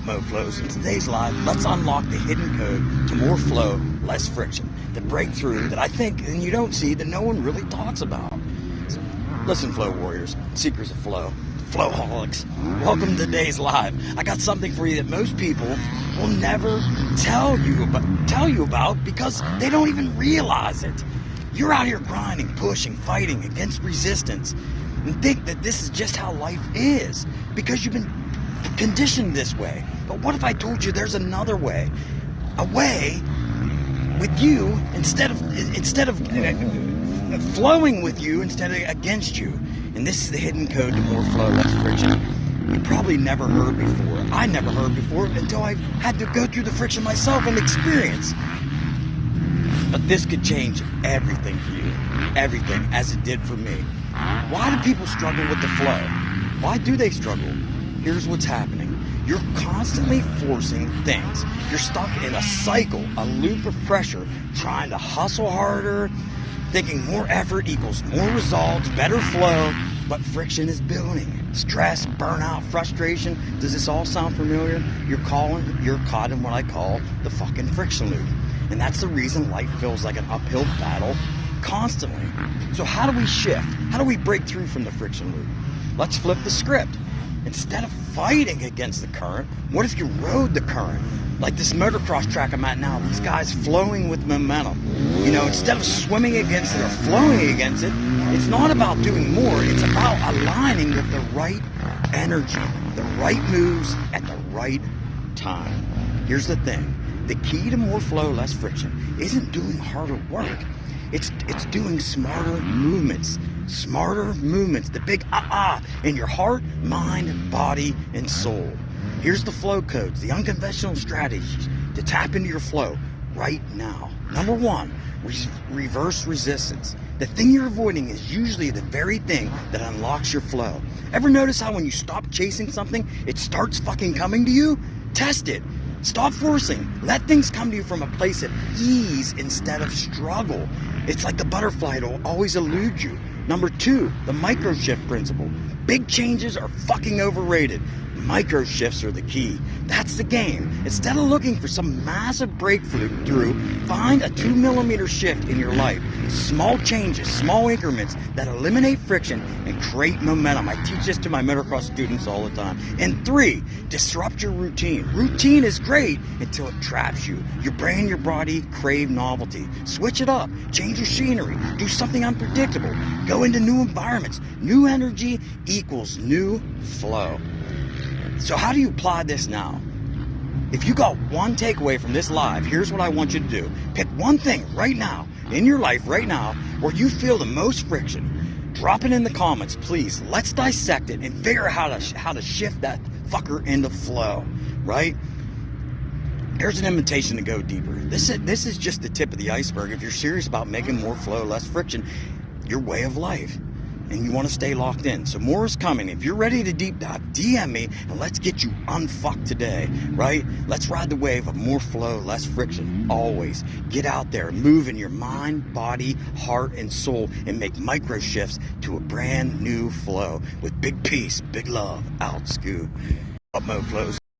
Mo Flows. In today's live, let's unlock the hidden code to more flow, less friction. The breakthrough that I think and you don't see that no one really talks about. So, listen, Flow Warriors, seekers of flow, flowholics, welcome to today's live. I got something for you that most people will never tell you about because they don't even realize it. You're out here grinding, pushing, fighting against resistance and think that this is just how life is because you've been conditioned this way. But what if I told you there's another way? A way with you instead of flowing with you instead of against you. And this is the hidden code to more flow, less friction. You probably never heard before. I never heard before until I had to go through the friction myself and experience. But this could change everything for you. Everything, as it did for me. Why do people struggle with the flow? Why do they struggle? Here's what's happening. You're constantly forcing things. You're stuck in a cycle, a loop of pressure, trying to hustle harder, thinking more effort equals more results, better flow, but friction is building. Stress, burnout, frustration. Does this all sound familiar? You're caught in what I call the fucking friction loop. And that's the reason life feels like an uphill battle constantly. So how do we shift? How do we break through from the friction loop? Let's flip the script. Instead of fighting against the current, what if you rode the current? Like this motocross track I'm at now, these guys flowing with momentum. You know, instead of swimming against it or flowing against it, it's not about doing more, it's about aligning with the right energy, the right moves at the right time. Here's the thing, the key to more flow, less friction isn't doing harder work. It's doing smarter movements. Smarter movements. The big in your heart, mind, body, and soul. Here's the flow codes, the unconventional strategies to tap into your flow right now. Number one, reverse resistance. The thing you're avoiding is usually the very thing that unlocks your flow. Ever notice how when you stop chasing something, it starts fucking coming to you? Test it. Stop forcing. Let things come to you from a place of ease instead of struggle. It's like the butterfly, it'll always elude you. Number two, the micro shift principle. Big changes are fucking overrated. Micro shifts are the key. That's the game. Instead of looking for some massive breakthrough, find a 2 millimeter shift in your life. Small changes, small increments that eliminate friction and create momentum. I teach this to my motocross students all the time. And three, disrupt your routine. Routine is great until it traps you. Your brain, your body crave novelty. Switch it up. Change your scenery. Do something unpredictable. Go into new environments. New energy equals new flow. So how do you apply this now? If you got one takeaway from this live, here's what I want you to do. Pick one thing right now, in your life right now, where you feel the most friction. Drop it in the comments, please. Let's dissect it and figure out how to shift that fucker into flow, right? Here's an invitation to go deeper. This is just the tip of the iceberg. If you're serious about making more flow, less friction, your way of life. And you want to stay locked in. So more is coming. If you're ready to deep dive, DM me and let's get you unfucked today, right? Let's ride the wave of more flow, less friction, always. Get out there, move in your mind, body, heart, and soul, and make micro shifts to a brand new flow with big peace, big love, out, Scoop. Up Mo Flows.